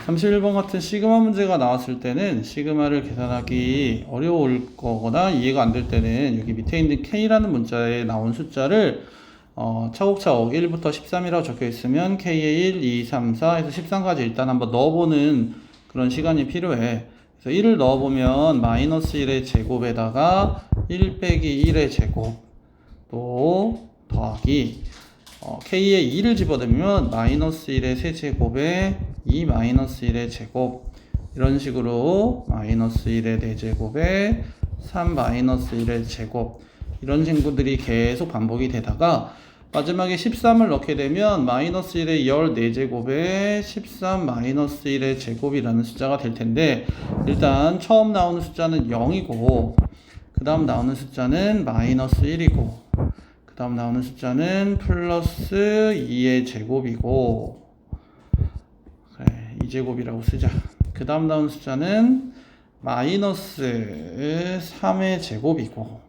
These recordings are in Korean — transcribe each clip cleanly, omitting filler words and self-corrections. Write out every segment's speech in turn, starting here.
31번 같은 시그마 문제가 나왔을 때는 시그마를 계산하기 어려울 거거나 이해가 안 될 때는 여기 밑에 있는 K라는 문자에 나온 숫자를 차곡차곡 1부터 13이라고 적혀 있으면 K에 1, 2, 3, 4 해서 13까지 일단 한번 넣어보는 그런 시간이 필요해. 그래서 1을 넣어보면 마이너스 1의 제곱에다가 1 빼기 1의 제곱 또 더하기 K에 2를 집어넣으면 마이너스 1의 세제곱에 2 마이너스 1의 제곱 이런 식으로 마이너스 1의 4제곱에 3 마이너스 1의 제곱 이런 친구들이 계속 반복이 되다가 마지막에 13을 넣게 되면 마이너스 1의 14제곱에 13 마이너스 1의 제곱이라는 숫자가 될 텐데 일단 처음 나오는 숫자는 0이고 그 다음 나오는 숫자는 마이너스 1이고 그 다음 나오는 숫자는 플러스 2의 제곱이고 그래 2제곱이라고 쓰자. 그 다음 나오는 숫자는 마이너스 3의 제곱이고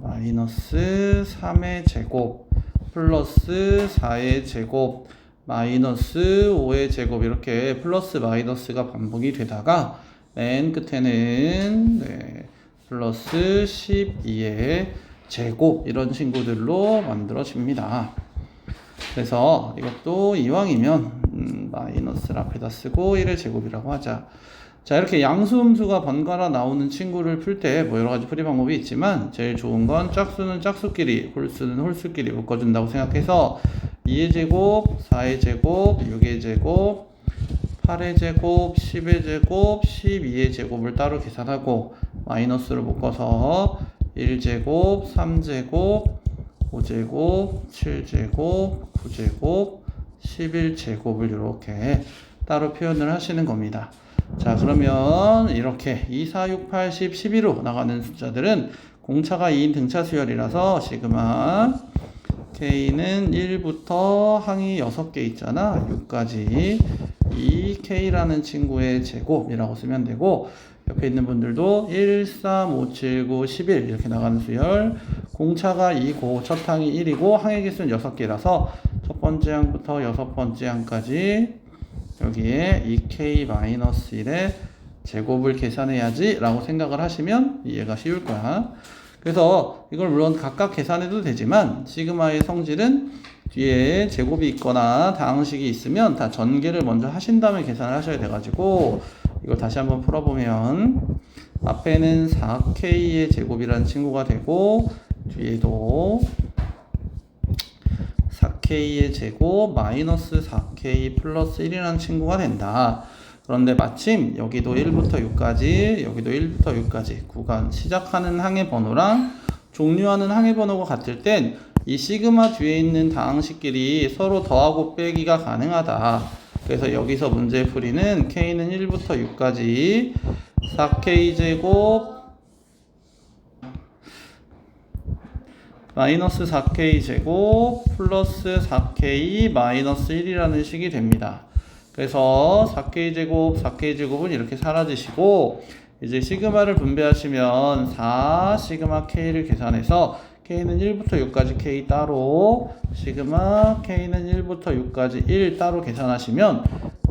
마이너스 3의 제곱 플러스 4의 제곱 마이너스 5의 제곱 이렇게 플러스 마이너스가 반복이 되다가 맨 끝에는 플러스 12의 제곱 이런 친구들로 만들어집니다. 그래서 이것도 이왕이면 마이너스를 앞에다 쓰고 1의 제곱이라고 하자. 자, 이렇게 양수음수가 번갈아 나오는 친구를 풀 때 뭐 여러 가지 풀이 방법이 있지만 제일 좋은 건 짝수는 짝수끼리, 홀수는 홀수끼리 묶어준다고 생각해서 2의 제곱, 4의 제곱, 6의 제곱, 8의 제곱, 10의 제곱, 12의 제곱을 따로 계산하고 마이너스를 묶어서 1제곱, 3제곱, 5제곱, 7제곱, 9제곱, 11제곱을 이렇게 따로 표현을 하시는 겁니다. 자, 그러면 이렇게 2, 4, 6, 8, 10, 11로 나가는 숫자들은 공차가 2인 등차 수열이라서 시그마 K는 1부터 항이 6개 있잖아. 6까지 이 K라는 친구의 제곱이라고 쓰면 되고 옆에 있는 분들도 1, 3, 5, 7, 9, 11 이렇게 나가는 수열 공차가 2고 첫 항이 1이고 항의 개수는 6개라서 첫 번째 항부터 여섯 번째 항까지 여기에 2K-1의 제곱을 계산해야지 라고 생각을 하시면 이해가 쉬울 거야. 그래서 이걸 물론 각각 계산해도 되지만 시그마의 성질은 뒤에 제곱이 있거나 다항식이 있으면 다 전개를 먼저 하신 다음에 계산을 하셔야 돼가지고 이걸 다시 한번 풀어보면 앞에는 4K의 제곱이라는 친구가 되고 뒤에도 4K의 제곱 마이너스 4K 플러스 1이라는 친구가 된다. 그런데 마침 여기도 1부터 6까지 여기도 1부터 6까지 구간 시작하는 항의 번호랑 종료하는 항의 번호가 같을 땐 이 시그마 뒤에 있는 다항식끼리 서로 더하고 빼기가 가능하다. 그래서 여기서 문제 풀이는 K는 1부터 6까지 4K제곱 마이너스 4K제곱 플러스 4K 마이너스 1이라는 식이 됩니다. 그래서 4K제곱, 4K제곱은 이렇게 사라지시고 이제 시그마를 분배하시면 4 시그마 K를 계산해서 K는 1부터 6까지 K 따로 시그마 K는 1부터 6까지 1 따로 계산하시면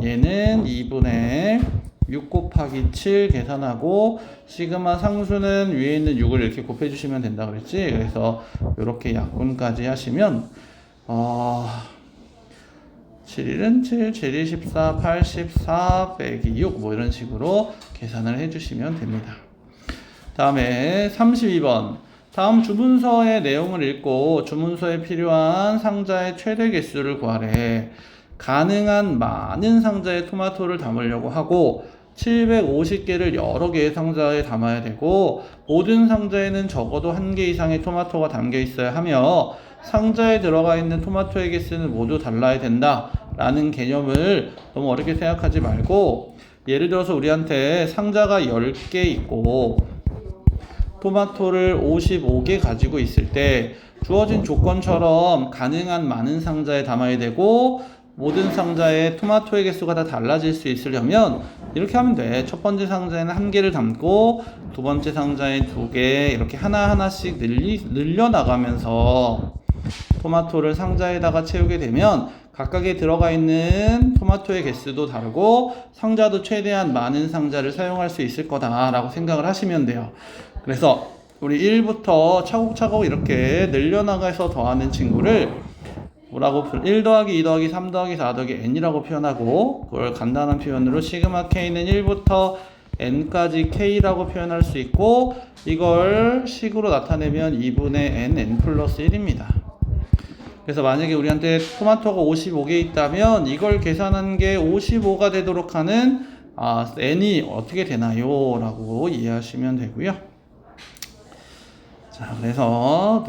얘는 2분의 6 곱하기 7 계산하고 시그마 상수는 위에 있는 6을 이렇게 곱해주시면 된다 그랬지. 그래서 이렇게 약분까지 하시면 7일은 7, 7이 14, 84 빼기 6 뭐 이런 식으로 계산을 해주시면 됩니다. 다음에 32번 다음 주문서의 내용을 읽고 주문서에 필요한 상자의 최대 개수를 구하래. 가능한 많은 상자의 토마토를 담으려고 하고 750개를 여러 개의 상자에 담아야 되고 모든 상자에는 적어도 1개 이상의 토마토가 담겨 있어야 하며 상자에 들어가 있는 토마토의 개수는 모두 달라야 된다 라는 개념을 너무 어렵게 생각하지 말고 예를 들어서 우리한테 상자가 10개 있고 토마토를 55개 가지고 있을 때 주어진 조건처럼 가능한 많은 상자에 담아야 되고 모든 상자에 토마토의 개수가 다 달라질 수 있으려면 이렇게 하면 돼. 첫 번째 상자에는 1개를 담고 두 번째 상자에 2개 이렇게 하나하나씩 늘려나가면서 토마토를 상자에다가 채우게 되면 각각에 들어가 있는 토마토의 개수도 다르고 상자도 최대한 많은 상자를 사용할 수 있을 거다라고 생각을 하시면 돼요. 그래서 우리 1부터 차곡차곡 이렇게 늘려나가서 더하는 친구를 뭐라고 1 더하기 2 더하기 3 더하기 4 더하기 n이라고 표현하고, 그걸 간단한 표현으로 시그마 k는 1부터 n까지 k라고 표현할 수 있고, 이걸 식으로 나타내면 2분의 n 플러스 1입니다. 그래서 만약에 우리한테 토마토가 55개 있다면 이걸 계산한 게 55가 되도록 하는 n이 어떻게 되나요? 라고 이해하시면 되고요. 자, 그래서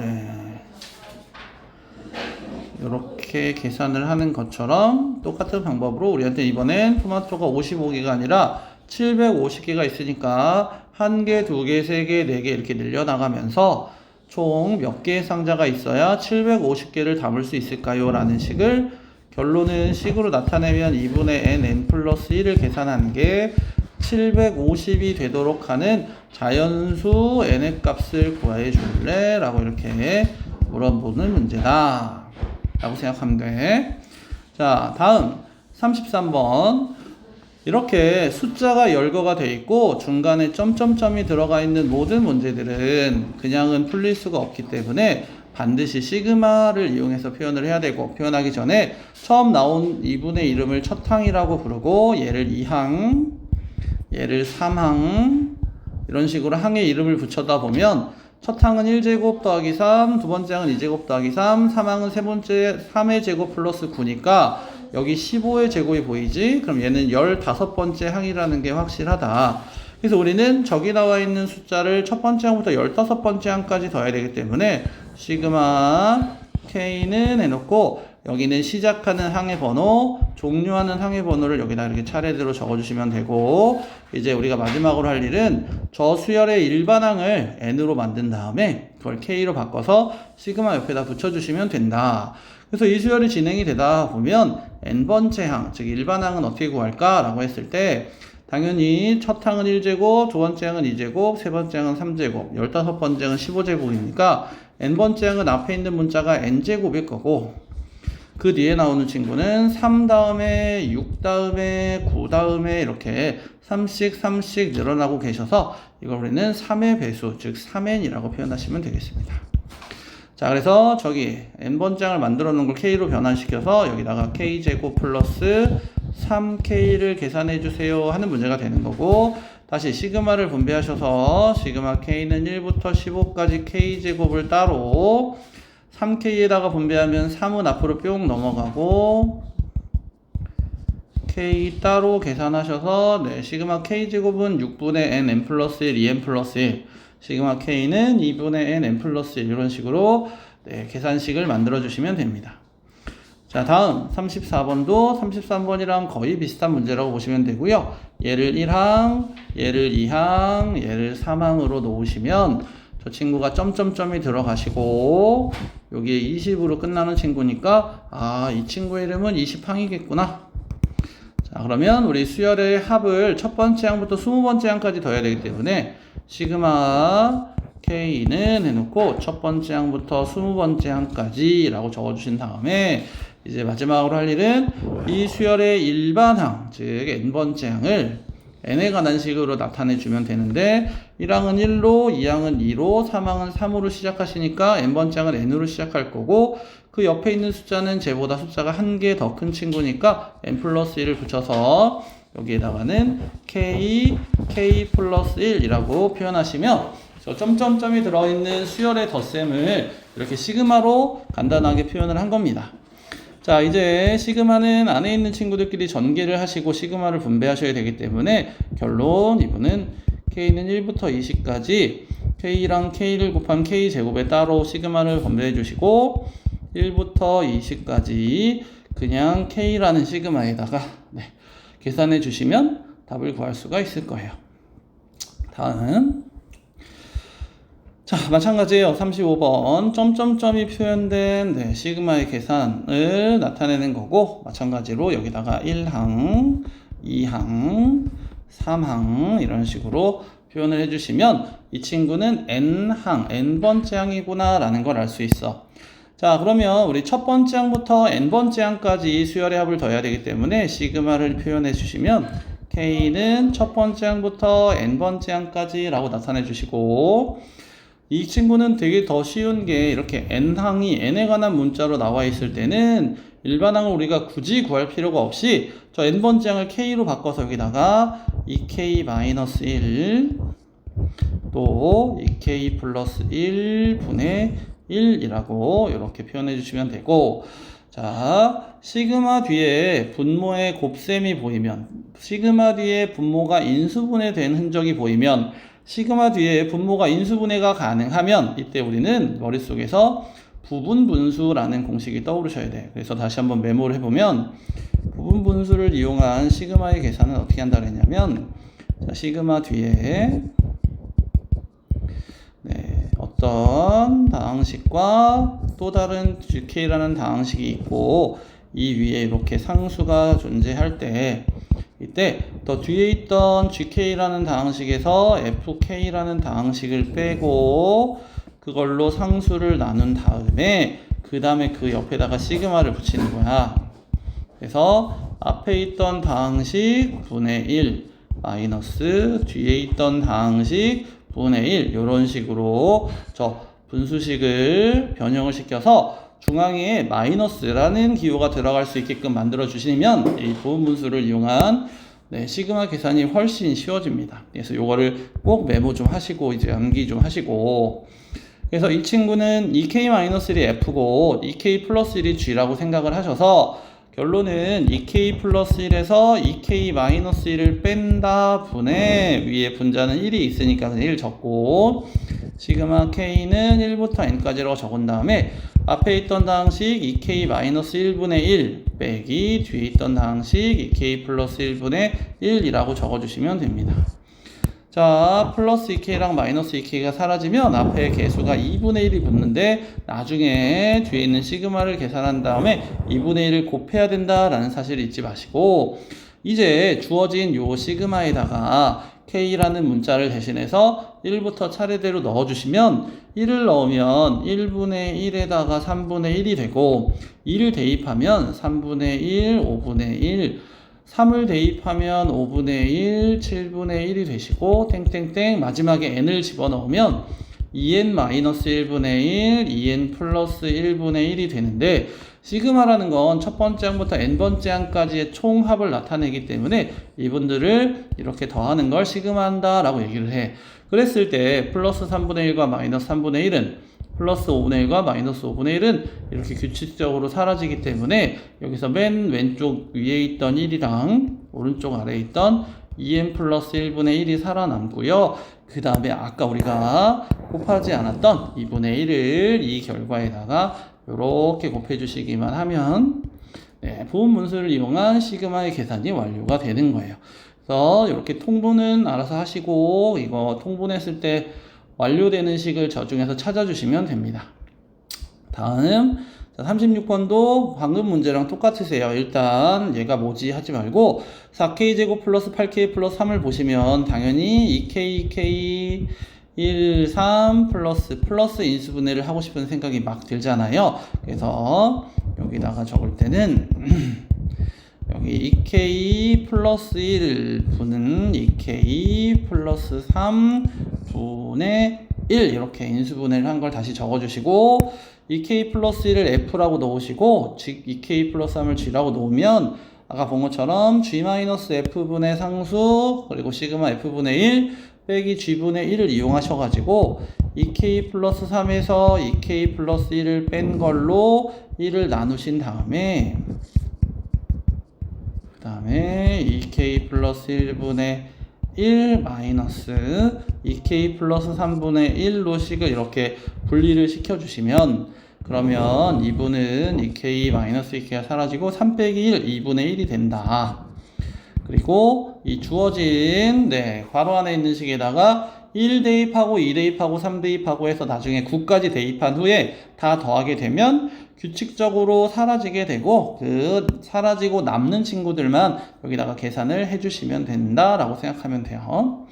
이렇게 계산을 하는 것처럼 똑같은 방법으로 우리한테 이번엔 토마토가 55개가 아니라 750개가 있으니까 1개, 2개, 3개, 4개 이렇게 늘려나가면서 총 몇 개의 상자가 있어야 750개를 담을 수 있을까요? 라는 식을 결론은 식으로 나타내면 2분의 n 플러스 1을 계산한 게 750이 되도록 하는 자연수 n의 값을 구해 줄래? 라고 이렇게 물어보는 문제다 라고 생각하면 돼. 자, 다음 33번. 이렇게 숫자가 열거가 돼 있고 중간에 점점점이 들어가 있는 모든 문제들은 그냥은 풀릴 수가 없기 때문에 반드시 시그마를 이용해서 표현을 해야 되고, 표현하기 전에 처음 나온 이분의 이름을 첫 항이라고 부르고, 얘를 2항, 얘를 3항 이런 식으로 항의 이름을 붙여다 보면 첫 항은 1제곱 더하기 3, 두 번째 항은 2제곱 더하기 3, 3항은 세 번째 3의 제곱 플러스 9니까 여기 15의 제곱이 보이지? 그럼 얘는 15번째 항이라는 게 확실하다. 그래서 우리는 저기 나와 있는 숫자를 첫 번째 항부터 15번째 항까지 더해야 되기 때문에 시그마 K는 해놓고, 여기는 시작하는 항의 번호, 종료하는 항의 번호를 여기다 이렇게 차례대로 적어주시면 되고, 이제 우리가 마지막으로 할 일은 저 수열의 일반항을 n으로 만든 다음에 그걸 k로 바꿔서 시그마 옆에다 붙여주시면 된다. 그래서 이 수열이 진행이 되다 보면 n번째 항, 즉 일반항은 어떻게 구할까? 라고 했을 때 당연히 첫 항은 1제곱, 두 번째 항은 2제곱, 세 번째 항은 3제곱, 15번째 항은 15제곱이니까 n번째 항은 앞에 있는 문자가 n제곱일 거고, 그 뒤에 나오는 친구는 3 다음에 6 다음에 9 다음에 이렇게 3씩 늘어나고 계셔서 이걸 우리는 3의 배수, 즉 3n이라고 표현하시면 되겠습니다. 자, 그래서 저기 n번째 항을 만들어 놓은 걸 k로 변환시켜서 여기다가 k제곱 플러스 3k를 계산해 주세요 하는 문제가 되는 거고, 다시 시그마를 분배하셔서 시그마 k는 1부터 15까지 k제곱을 따로 3k에다가 분배하면 3은 앞으로 뿅 넘어가고, k 따로 계산하셔서 시그마 k제곱은 6분의 n 플러스 1, 2n 플러스 1, 시그마 k는 2분의 n 플러스 1 이런 식으로 계산식을 만들어 주시면 됩니다. 자, 다음 34번도 33번이랑 거의 비슷한 문제라고 보시면 되고요. 얘를 1항, 얘를 2항, 얘를 3항으로 놓으시면 저 친구가 점점점이 들어가시고 여기에 20으로 끝나는 친구니까 이 친구의 이름은 20항이겠구나. 자, 그러면 우리 수열의 합을 첫 번째 항부터 20번째 항까지 더해야 되기 때문에 시그마 K는 해놓고 첫 번째 항부터 20번째 항까지 라고 적어주신 다음에 이제 마지막으로 할 일은 이 수열의 일반항, 즉 n번째 항을 n에 관한 식으로 나타내 주면 되는데 1항은 1로, 2항은 2로, 3항은 3으로 시작하시니까 n번째 항은 n으로 시작할 거고, 그 옆에 있는 숫자는 쟤보다 숫자가 한 개 더 큰 친구니까 n 플러스 1을 붙여서 여기에다가는 k 플러스 1이라고 표현하시면 저 점점점이 들어있는 수열의 덧셈을 이렇게 시그마로 간단하게 표현을 한 겁니다. 자, 이제 시그마는 안에 있는 친구들끼리 전개를 하시고 시그마를 분배하셔야 되기 때문에 결론 이분은 k는 1부터 20까지 k랑 k를 곱한 k제곱에 따로 시그마를 분배해 주시고 1부터 20까지 그냥 k라는 시그마에다가 계산해 주시면 답을 구할 수가 있을 거예요. 다음, 자, 마찬가지예요. 35번 점점점이 표현된 시그마의 계산을 나타내는 거고, 마찬가지로 여기다가 1항, 2항, 3항 이런 식으로 표현을 해주시면 이 친구는 n항, n번째 항이구나 라는 걸 알 수 있어. 자, 그러면 우리 첫 번째 항부터 n번째 항까지 수열의 합을 더해야 되기 때문에 시그마를 표현해 주시면 K는 첫 번째 항부터 n번째 항까지 라고 나타내 주시고, 이 친구는 되게 더 쉬운 게 이렇게 n항이 n에 관한 문자로 나와 있을 때는 일반항을 우리가 굳이 구할 필요가 없이 저 n번째 항을 k로 바꿔서 여기다가 2k-1 또 2k 플러스 1분의 1이라고 이렇게 표현해 주시면 되고, 자, 시그마 뒤에 분모의 곱셈이 보이면, 시그마 뒤에 분모가 인수분해된 흔적이 보이면, 시그마 뒤에 분모가 인수분해가 가능하면 이때 우리는 머릿속에서 부분분수라는 공식이 떠오르셔야 돼요. 그래서 다시 한번 메모를 해보면, 부분분수를 이용한 시그마의 계산은 어떻게 한다 그랬냐면, 자, 시그마 뒤에 어떤 다항식과 또 다른 GK라는 다항식이 있고, 이 위에 이렇게 상수가 존재할 때, 이때 더 뒤에 있던 GK라는 다항식에서 FK라는 다항식을 빼고 그걸로 상수를 나눈 다음에 그 다음에 그 옆에다가 시그마를 붙이는 거야. 그래서 앞에 있던 다항식 분의 1 마이너스 뒤에 있던 다항식 분의 1 이런 식으로 저 분수식을 변형을 시켜서 중앙에 마이너스라는 기호가 들어갈 수 있게끔 만들어 주시면 이 부분분수를 이용한 시그마 계산이 훨씬 쉬워집니다. 그래서 요거를 꼭 메모 좀 하시고 이제 암기 좀 하시고, 그래서 이 친구는 2k-1이 f고 2k 플러스 1이 g라고 생각을 하셔서 결론은 2k 플러스 1에서 2k-1을 뺀다 분의 위에 분자는 1이 있으니까 1 적고, 시그마 k는 1부터 n까지라고 적은 다음에 앞에 있던 다항식 2k-1분의 1 빼기 뒤에 있던 다항식 2k 플러스 1분의 1이라고 적어주시면 됩니다. 자, 플러스 2k랑 마이너스 2k가 사라지면 앞에 개수가 2분의 1이 붙는데 나중에 뒤에 있는 시그마를 계산한 다음에 2분의 1을 곱해야 된다라는 사실을 잊지 마시고, 이제 주어진 요 시그마에다가 K라는 문자를 대신해서 1부터 차례대로 넣어주시면 1을 넣으면 1분의 1에다가 3분의 1이 되고, 2를 대입하면 3분의 1, 5분의 1, 3을 대입하면 5분의 1, 7분의 1이 되시고 땡땡땡 마지막에 n을 집어넣으면 2n-1분의 1, 2n 플러스 1분의 1이 되는데, 시그마라는 건 첫 번째 항부터 n번째 항까지의 총합을 나타내기 때문에 이분들을 이렇게 더하는 걸 시그마한다 라고 얘기를 해. 그랬을 때 플러스 3분의 1과 마이너스 3분의 1은 플러스 5분의 1과 마이너스 5분의 1은 이렇게 규칙적으로 사라지기 때문에 여기서 맨 왼쪽 위에 있던 1이랑 오른쪽 아래에 있던 2n 플러스 1분의 1이 살아남고요. 그 다음에 아까 우리가 곱하지 않았던 2분의 1을 이 결과에다가 이렇게 곱해주시기만 하면 부분분수를 이용한 시그마의 계산이 완료가 되는 거예요. 그래서 이렇게 통분은 알아서 하시고, 이거 통분했을 때 완료되는 식을 저 중에서 찾아주시면 됩니다. 다음 36번도 방금 문제랑 똑같으세요. 일단 얘가 뭐지 하지 말고 4k제곱 플러스 8k 플러스 3을 보시면 당연히 2k, 1, 3 플러스 인수분해를 하고 싶은 생각이 막 들잖아요. 그래서 여기다가 적을 때는 여기 2k 플러스 1 분은 2k 플러스 3 분의 1 이렇게 인수분해를 한 걸 다시 적어주시고, 2k 플러스 1을 f라고 넣으시고 즉 2k 플러스 3을 g라고 놓으면 아까 본 것처럼 g-f분의 상수 그리고 시그마 f분의 1 빼기 g분의 1을 이용하셔가지고 2k 플러스 3에서 2k 플러스 1을 뺀 걸로 1을 나누신 다음에 그 다음에 2k 플러스 1분의 1 마이너스 2k 플러스 3분의 1로 식을 이렇게 분리를 시켜주시면, 그러면 2분은 2k 마이너스 2k가 사라지고 3 빼기 1, 2분의 1이 된다. 그리고 이 주어진 괄호 안에 있는 식에다가 1 대입하고 2 대입하고 3 대입하고 해서 나중에 9까지 대입한 후에 다 더하게 되면 규칙적으로 사라지게 되고, 그 사라지고 남는 친구들만 여기다가 계산을 해주시면 된다라고 생각하면 돼요.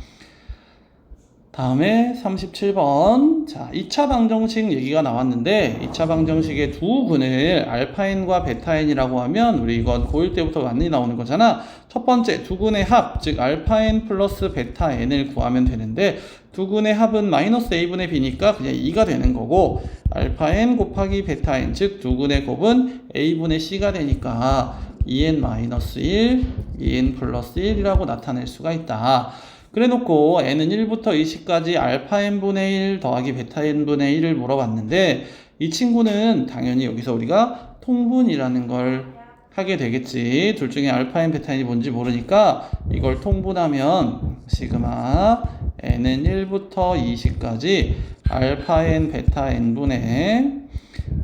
다음에 37번. 자, 2차 방정식 얘기가 나왔는데 2차 방정식의 두 근을 알파n과 베타n이라고 하면 우리 이건 고1 때부터 많이 나오는 거잖아. 첫 번째 두 근의 합, 즉 알파n 플러스 베타n을 구하면 되는데 두 근의 합은 마이너스 a분의 b니까 그냥 2가 되는 거고 알파n 곱하기 베타n, 즉 두 근의 곱은 a분의 c가 되니까 2n-1, 2n 플러스 1이라고 나타낼 수가 있다. 그래 놓고 n은 1부터 20까지 알파 n분의 1 더하기 베타 n분의 1을 물어봤는데 이 친구는 당연히 여기서 우리가 통분이라는 걸 하게 되겠지. 둘 중에 알파 n, 베타 n이 뭔지 모르니까 이걸 통분하면 시그마 n은 1부터 20까지 알파 n, 베타 n분의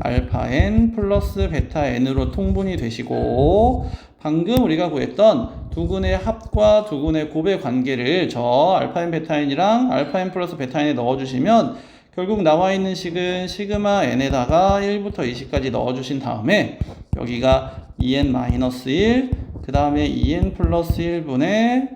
알파 n 플러스 베타 n으로 통분이 되시고 방금 우리가 구했던 두 근의 합과 두 근의 곱의 관계를 저 알파 n 베타 n이랑 알파 n 플러스 베타 n에 넣어주시면 결국 나와 있는 식은 시그마 n에다가 1부터 20까지 넣어주신 다음에 여기가 2n-1 그 다음에 2n 플러스 1분의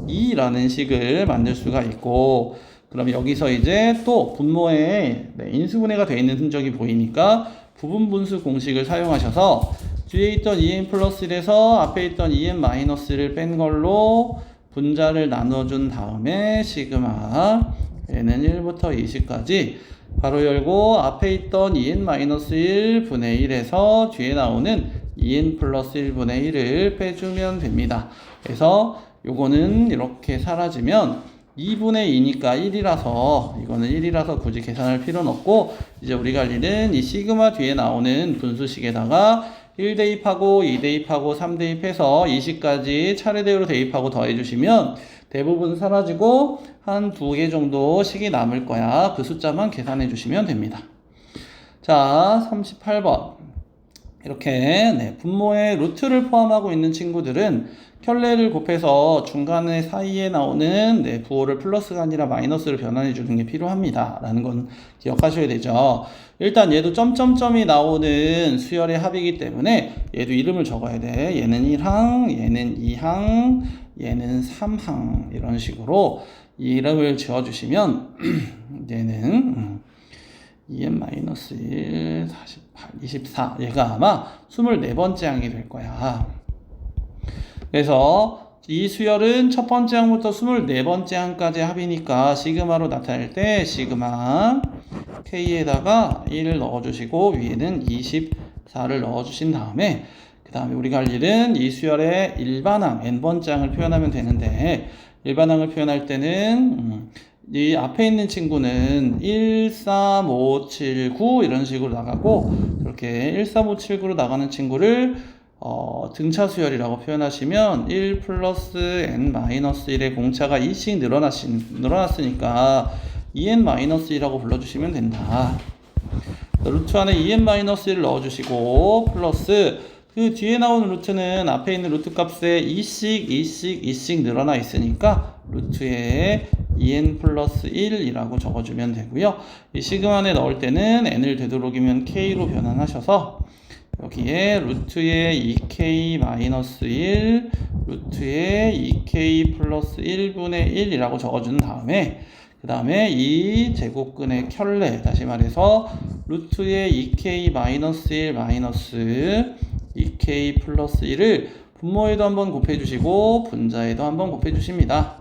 2라는 식을 만들 수가 있고 그럼 여기서 이제 또 분모에 인수분해가 되어 있는 흔적이 보이니까 부분분수 공식을 사용하셔서 뒤에 있던 2n 플러스 1에서 앞에 있던 2n-를 뺀 걸로 분자를 나눠준 다음에 시그마 n은 1부터 20까지 괄호 열고 앞에 있던 2n-1 분의 1에서 뒤에 나오는 2n 플러스 1분의 1을 빼주면 됩니다. 그래서 요거는 이렇게 사라지면 2분의 2니까 1이라서 이거는 1이라서 굳이 계산할 필요는 없고 이제 우리가 할 일은 이 시그마 뒤에 나오는 분수식에다가 1 대입하고 2 대입하고 3 대입해서 20까지 차례대로 대입하고 더해주시면 대부분 사라지고 한 2개 정도 식이 남을 거야. 그 숫자만 계산해 주시면 됩니다. 자, 38번. 이렇게 분모에 루트를 포함하고 있는 친구들은 켤레를 곱해서 중간에 사이에 나오는 부호를 플러스가 아니라 마이너스를 변환해 주는 게 필요합니다. 라는 건 기억하셔야 되죠. 일단 얘도 점점점이 나오는 수열의 합이기 때문에 얘도 이름을 적어야 돼. 얘는 1항, 얘는 2항, 얘는 3항 이런 식으로 이름을 지어주시면 얘는 2n-1, 48, 24 얘가 아마 24번째 항이 될 거야. 그래서 이 수열은 첫 번째 항부터 24번째 항까지 합이니까 시그마로 나타낼 때 시그마 k에다가 1을 넣어주시고 위에는 24를 넣어주신 다음에 그 다음에 우리가 할 일은 이 수열의 일반항 n번째 항을 표현하면 되는데 일반항을 표현할 때는 이 앞에 있는 친구는 1, 3, 5, 7, 9 이런 식으로 나가고 그렇게 1, 3, 5, 7, 9로 나가는 친구를 등차 수열이라고 표현하시면 1 플러스 n-1의 공차가 2씩 늘어났으니까 2n-1이라고 불러주시면 된다. 루트 안에 2n-1을 넣어주시고 플러스 그 뒤에 나오는 루트는 앞에 있는 루트 값에 2씩 늘어나 있으니까 루트에 2n 플러스 1이라고 적어주면 되고요. 이 시그마에 넣을 때는 n을 되도록이면 k로 변환하셔서 여기에 루트에 2k-1 루트에 2k 플러스 1분의 1이라고 적어준 다음에 그 다음에 이 제곱근의 켤레 다시 말해서 루트에 2k-1 마이너스 2k 플러스 1을 분모에도 한번 곱해주시고 분자에도 한번 곱해주십니다.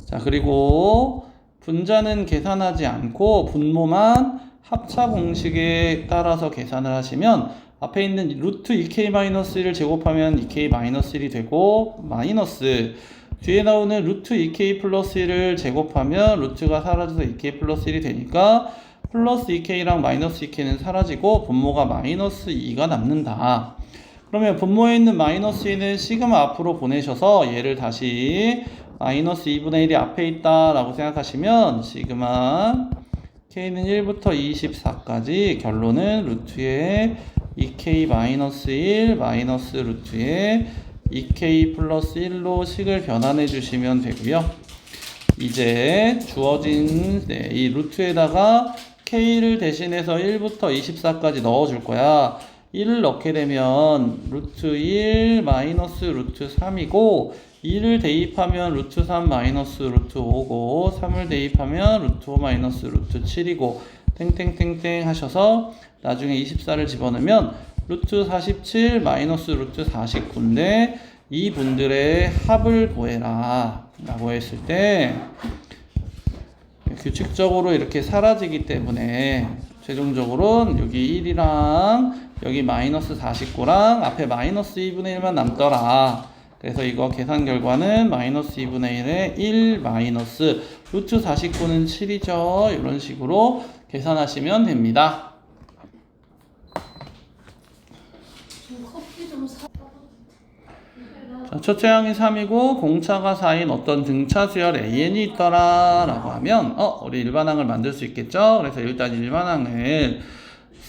자, 그리고 분자는 계산하지 않고 분모만 합차 공식에 따라서 계산을 하시면 앞에 있는 루트 2k-1을 제곱하면 2k-1이 되고 마이너스 뒤에 나오는 루트 2k 플러스 1을 제곱하면 루트가 사라져서 2k 플러스 1이 되니까 플러스 2k랑 마이너스 2k는 사라지고 분모가 마이너스 2가 남는다. 그러면 분모에 있는 마이너스 2는 시그마 앞으로 보내셔서 얘를 다시 마이너스 2분의 1이 앞에 있다 라고 생각하시면 시그마 k는 1부터 24까지 결론은 루트에 2k-1 마이너스 루트에 2k 플러스 1로 식을 변환해 주시면 되고요. 이제 주어진 이 루트에다가 k를 대신해서 1부터 24까지 넣어줄 거야. 1을 넣게 되면 루트 1 마이너스 루트 3이고 2를 대입하면 루트 3 마이너스 루트 5고 3을 대입하면 루트 5 마이너스 루트 7이고 땡땡땡땡 하셔서 나중에 24를 집어넣으면 루트 47 마이너스 루트 49인데 이 분들의 합을 구해라 라고 했을 때 규칙적으로 이렇게 사라지기 때문에 최종적으로 여기 1이랑 여기 마이너스 49랑 앞에 마이너스 2분의 1만 남더라. 그래서 이거 계산 결과는 마이너스 2분의 1에 1 마이너스 루트 49는 7이죠. 이런 식으로 계산하시면 됩니다. 자, 첫째 항이 3이고 공차가 4인 어떤 등차 수열 AN이 있더라 라고 하면 우리 일반항을 만들 수 있겠죠. 그래서 일단 일반항을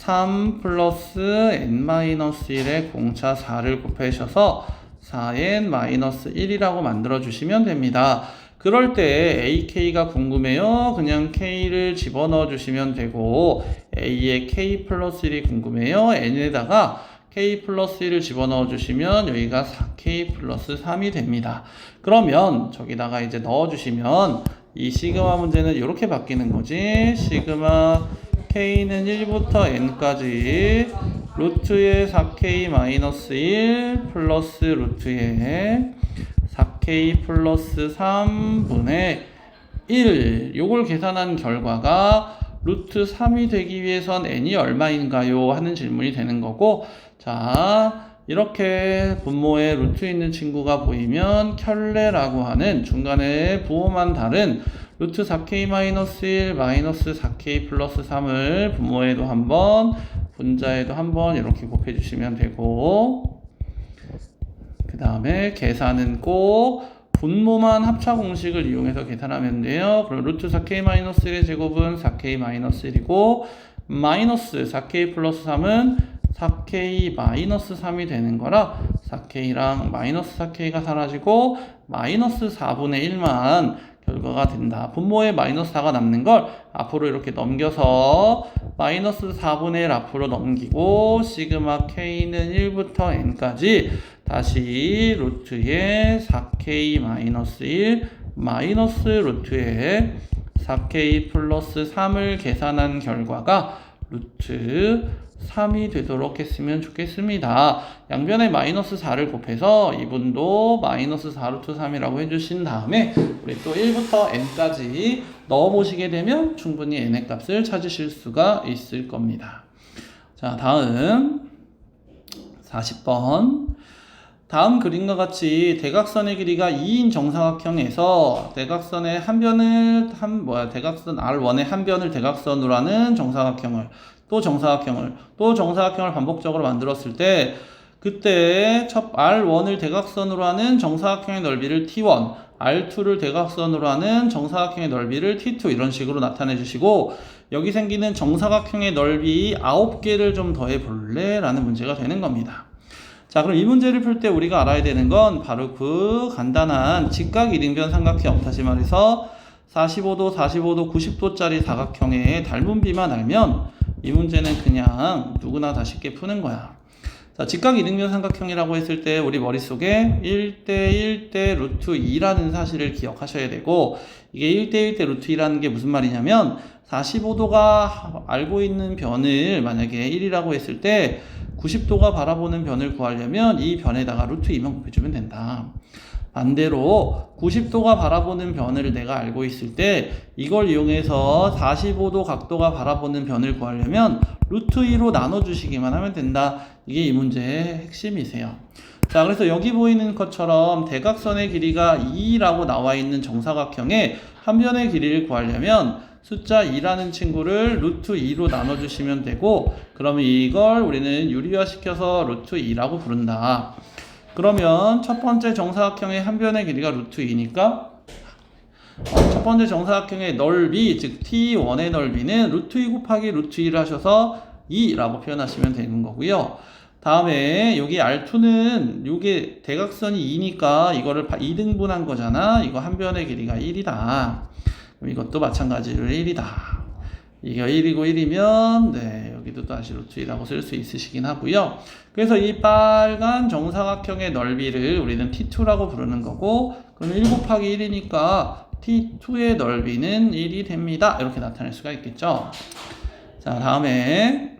3 플러스 n-1에 공차 4를 곱하셔서 4n-1이라고 만들어 주시면 됩니다. 그럴 때 AK가 궁금해요. 그냥 K를 집어넣어 주시면 되고 A에 K 플러스 1이 궁금해요. N에다가 K 플러스 1을 집어넣어 주시면 여기가 4K 플러스 3이 됩니다. 그러면 저기다가 이제 넣어 주시면 이 시그마 문제는 이렇게 바뀌는 거지. 시그마 K는 1부터 N까지 루트의 4K 마이너스 1 플러스 루트의 4K 플러스 3분의 1 요걸 계산한 결과가 루트 3이 되기 위해선 n이 얼마인가요? 하는 질문이 되는 거고 자 이렇게 분모에 루트 있는 친구가 보이면 켤레라고 하는 중간에 부호만 다른 루트 4k 마이너스 1 마이너스 4k 플러스 3을 분모에도 한번 분자에도 한번 이렇게 곱해 주시면 되고 그 다음에 계산은 꼭 분모만 합차 공식을 이용해서 계산하면 돼요. 그럼 루트 4k 마이너스 1의 제곱은 4k 마이너스 1이고 마이너스 4k 플러스 3은 4k 마이너스 3이 되는 거라 4k랑 마이너스 4k가 사라지고 마이너스 4분의 1만 결과가 된다. 분모에 마이너스 4가 남는 걸 앞으로 이렇게 넘겨서 마이너스 4분의 1 앞으로 넘기고 시그마 k는 1부터 n까지 다시 루트에 4k 마이너스 1 마이너스 루트에 4k 플러스 3을 계산한 결과가 루트 3이 되도록 했으면 좋겠습니다. 양변에 마이너스 4를 곱해서 이분도 마이너스 4 루트 3이라고 해주신 다음에 우리 또 1부터 n까지 넣어보시게 되면 충분히 n의 값을 찾으실 수가 있을 겁니다. 자, 다음 40번 다음 그림과 같이 대각선의 길이가 2인 정사각형에서 대각선의 한 변을 대각선 R1의 한 변을 대각선으로 하는 정사각형을 또 정사각형을 반복적으로 만들었을 때 그때 첫 R1을 대각선으로 하는 정사각형의 넓이를 T1, R2를 대각선으로 하는 정사각형의 넓이를 T2 이런 식으로 나타내 주시고 여기 생기는 정사각형의 넓이 9개를 좀 더해 볼래? 라는 문제가 되는 겁니다. 자, 그럼 이 문제를 풀 때 우리가 알아야 되는 건 바로 그 간단한 직각 이등변 삼각형, 다시 말해서 45도, 90도짜리 사각형의 닮은비만 알면 이 문제는 그냥 누구나 다 쉽게 푸는 거야. 자, 직각 이등변 삼각형이라고 했을 때 우리 머릿속에 1대 1대 루트 2라는 사실을 기억하셔야 되고 이게 1대 1대 루트 2라는 게 무슨 말이냐면 45도가 알고 있는 변을 만약에 1이라고 했을 때 90도가 바라보는 변을 구하려면 이 변에다가 루트 2만 곱해주면 된다. 반대로 90도가 바라보는 변을 내가 알고 있을 때 이걸 이용해서 45도 각도가 바라보는 변을 구하려면 루트 2로 나눠주시기만 하면 된다. 이게 이 문제의 핵심이세요. 자, 그래서 여기 보이는 것처럼 대각선의 길이가 2라고 나와 있는 정사각형의 한 변의 길이를 구하려면 숫자 2라는 친구를 루트 2로 나눠주시면 되고 그러면 이걸 우리는 유리화시켜서 루트 2라고 부른다. 그러면 첫 번째 정사각형의 한 변의 길이가 루트 2니까 첫 번째 정사각형의 넓이, 즉 T1의 넓이는 루트 2 곱하기 루트 2를 하셔서 2라고 표현하시면 되는 거고요. 다음에 여기 R2는 이게 대각선이 2니까 이거를 2등분한 거잖아. 이거 한 변의 길이가 1이다. 그럼 이것도 마찬가지로 1이다. 이게 1이고 1이면 여기도 다시 루트 2라고 쓸 수 있으시긴 하고요. 그래서 이 빨간 정사각형의 넓이를 우리는 T2라고 부르는 거고, 그럼 1 곱하기 1이니까 T2의 넓이는 1이 됩니다. 이렇게 나타낼 수가 있겠죠. 자, 다음에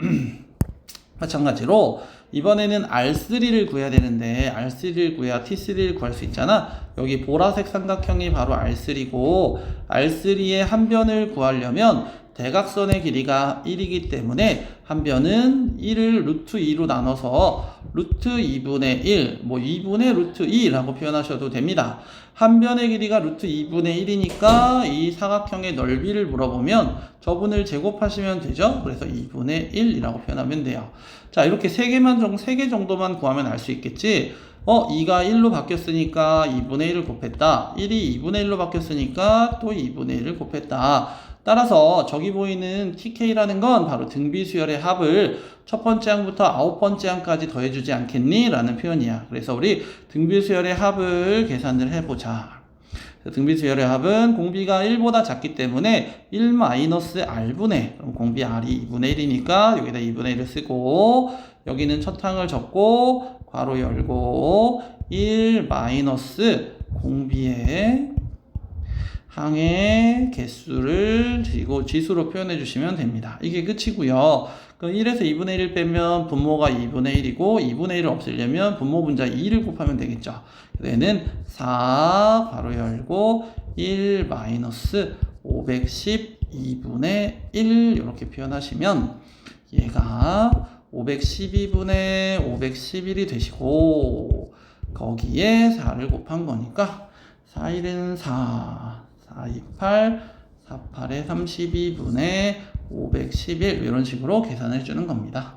마찬가지로 이번에는 R3를 구해야 되는데 R3를 구해야 T3를 구할 수 있잖아. 여기 보라색 삼각형이 바로 R3고 R3의 한 변을 구하려면 대각선의 길이가 1이기 때문에 한 변은 1을 루트 2로 나눠서 루트 2분의 1, 뭐 2분의 루트 2라고 표현하셔도 됩니다. 한 변의 길이가 루트 2분의 1이니까 이 사각형의 넓이를 물어보면 저분을 제곱하시면 되죠. 그래서 2분의 1이라고 표현하면 돼요. 자, 이렇게 3개 정도만 구하면 알 수 있겠지. 2가 1로 바뀌었으니까 2분의 1을 곱했다. 1이 2분의 1로 바뀌었으니까 또 2분의 1을 곱했다. 따라서 저기 보이는 TK라는 건 바로 등비수열의 합을 첫 번째 항부터 9번째 항까지 더해주지 않겠니? 라는 표현이야. 그래서 우리 등비수열의 합을 계산을 해보자. 등비수열의 합은 공비가 1보다 작기 때문에 1-R분의, 그럼 공비 R이 2분의 1이니까 여기다 2분의 1을 쓰고, 여기는 첫 항을 적고 괄호 열고 1 마이너스 공비의 항의 개수를 지수로 표현해 주시면 됩니다. 이게 끝이고요. 그럼 1에서 2분의 1을 빼면 분모가 2분의 1이고 2분의 1을 없애려면 분모 분자 2를 곱하면 되겠죠. 얘는 4 괄호 열고 1 마이너스 512분의 1 이렇게 표현하시면 얘가 512분의 511이 되시고 거기에 4를 곱한 거니까 4, 1은 4, 4, 2, 8, 4, 8에 32분의 511 이런 식으로 계산해 주는 겁니다.